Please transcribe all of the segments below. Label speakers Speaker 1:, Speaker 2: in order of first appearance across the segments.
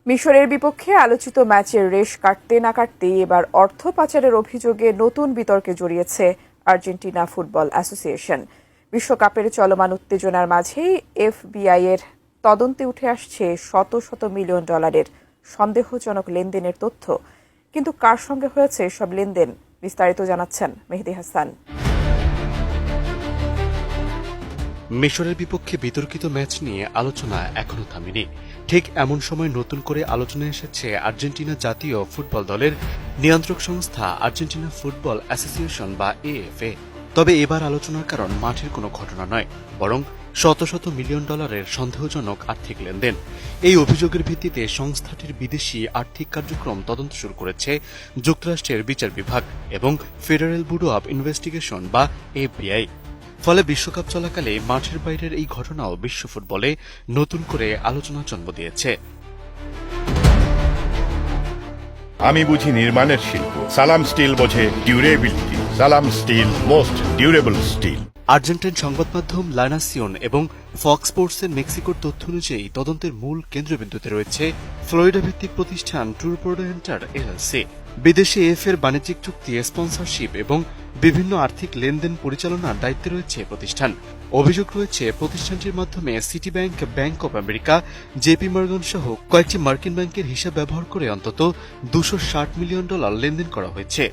Speaker 1: মিশরের বিপক্ষে আলোচিত ম্যাচের রেশ কাটতে না কাটতেই এবার অর্থ পাচারের অভিযোগে নতুন বিতর্কে জড়িয়েছে আর্জেন্টিনা ফুটবল অ্যাসোসিয়েশন। বিশ্বকাপের চলমান উত্তেজনার মাঝেই এফবিআই এর তদন্তে উঠে আসছে শত শত মিলিয়ন ডলারের সন্দেহজনক লেনদেনের তথ্য। কিন্তু কার সঙ্গে হয়েছে সব লেনদেন, বিস্তারিত জানাচ্ছেন মেহেদী হাসান।
Speaker 2: মিশরের বিপক্ষে বিতর্কিত ম্যাচ নিয়ে আলোচনা এখনো থামেনি। ঠিক এমন সময় নতুন করে আলোচনায় এসেছে আর্জেন্টিনা জাতীয় ফুটবল দলের নিয়ন্ত্রক সংস্থা আর্জেন্টিনা ফুটবল অ্যাসোসিয়েশন বা এএফএ। তবে এবার আলোচনার কারণ মাঠের কোনো ঘটনা নয়, বরং শত শত মিলিয়ন ডলারের সন্দেহজনক আর্থিক লেনদেন। এই অভিযোগের ভিত্তিতে সংস্থাটির বিদেশি আর্থিক কার্যক্রম তদন্ত শুরু করেছে যুক্তরাষ্ট্রের বিচার বিভাগ এবং ফেডারেল ব্যুরো অব ইনভেস্টিগেশন বা এফবিআই। ফলে বিশ্বকাপ চলাকালে মাঠের বাইরের এই ঘটনাও বিশ্ব ফুটবলে নতুন করে আলোচনা জন্ম দিয়েছে।
Speaker 3: আমি বুঝি নির্মাণের শিল্প, সালাম স্টিল বোঝে ডিউরেবিলিটি। সালাম steel, most durable steel.
Speaker 2: Argentine সংবাদ মাধ্যম লা নাসিওন এবং ফক্স স্পোর্টসের মেক্সিকোর তথ্য অনুযায়ী তদন্তের মূল কেন্দ্রবিন্দুতে রয়েছে ফ্লোরিডা ভিত্তিক প্রতিষ্ঠান ট্রুপোর্ট এন্টার এলএলসি। বিদেশে এর বাণিজ্যিক চুক্তি, স্পন্সরশিপ এবং বিভিন্ন আর্থিক লেনদেন পরিচালনার দায়িত্বে রয়েছে প্রতিষ্ঠান। অভিযোগ রয়েছে প্রতিষ্ঠানটির মাধ্যমে city bank, bank of America, JP Morgan সহ কয়েকটি মার্কিন ব্যাংকের হিসাব ব্যবহার করে অন্তত $260 মিলিয়ন লেনদেন করা হয়েছে।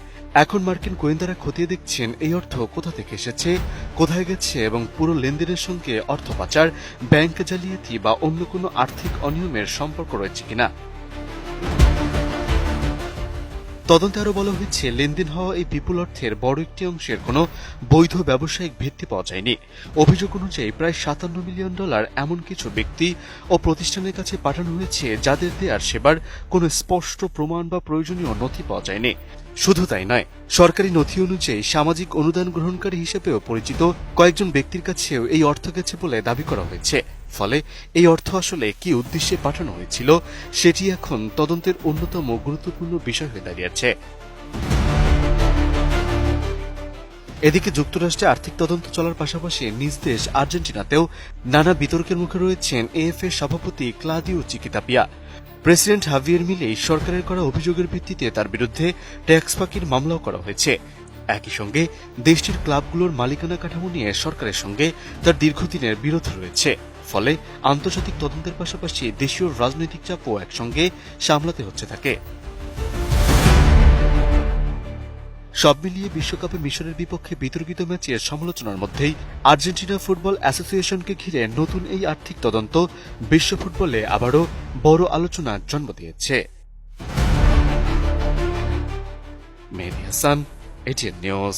Speaker 2: এখন মার্কিন গোয়েন্দারা খতিয়ে দেখছেন এই অর্থ কোথা থেকে এসেছে, কোথায় গেছে এবং পুরো লেনদেনের সঙ্গে অর্থ পাচার, ব্যাংক জালিয়াতি বা অন্য কোনো আর্থিক অনিয়মের সম্পর্ক রয়েছে কিনা। তদন্তে আরও বলা হয়েছে, লেনদেন হওয়া এই বিপুল অর্থের বড় একটি অংশের কোনো বৈধ ব্যবসায়িক ভিত্তি পাওয়া যায়নি। অভিযোগ অনুযায়ী প্রায় $57 মিলিয়ন এমন কিছু ব্যক্তি ও প্রতিষ্ঠানের কাছে পাঠানো হয়েছে যাদের দেয়ার সেবার কোনো স্পষ্ট প্রমাণ বা প্রয়োজনীয় নথি পাওয়া যায়নি। শুধু তাই নয়, সরকারি নথি অনুযায়ী সামাজিক অনুদান গ্রহণকারী হিসেবেও পরিচিত কয়েকজন ব্যক্তির কাছেও এই অর্থ গেছে বলে দাবি করা হয়েছে। ফলে এই অর্থ আসলে কি উদ্দেশ্যে পাঠানো হয়েছিল সেটি এখন তদন্তের অন্যতম গুরুত্বপূর্ণ বিষয় হয়ে দাঁড়িয়েছে। এদিকে যুক্তরাষ্ট্রে আর্থিক তদন্ত চলার পাশাপাশি নিজ দেশ আর্জেন্টিনাতেও নানা বিতর্কের মুখে রয়েছেন এএফএ সভাপতি ক্লাদিও চিকিতাপিয়া। প্রেসিডেন্ট হাভিয়ের মিলেই সরকারের করা অভিযোগের ভিত্তিতে তার বিরুদ্ধে ট্যাক্স ফাঁকির মামলাও করা হয়েছে। একই সঙ্গে দেশটির ক্লাবগুলোর মালিকানা কাঠামো নিয়ে সরকারের সঙ্গে তার দীর্ঘদিনের বিরোধ রয়েছে। ফলে আন্তর্জাতিক তদন্তের পাশাপাশি দেশীয় রাজনৈতিক চাপও একসঙ্গে সামলাতে হচ্ছে তাকে। সব মিলিয়ে বিশ্বকাপে মিশরের বিপক্ষে বিতর্কিত ম্যাচের সমালোচনার মধ্যেই আর্জেন্টিনা ফুটবল অ্যাসোসিয়েশনকে ঘিরে নতুন এই আর্থিক তদন্ত বিশ্ব ফুটবলে আবারও বড় আলোচনার জন্ম দিয়েছে। মেহেদী হাসান, এটিএন নিউজ।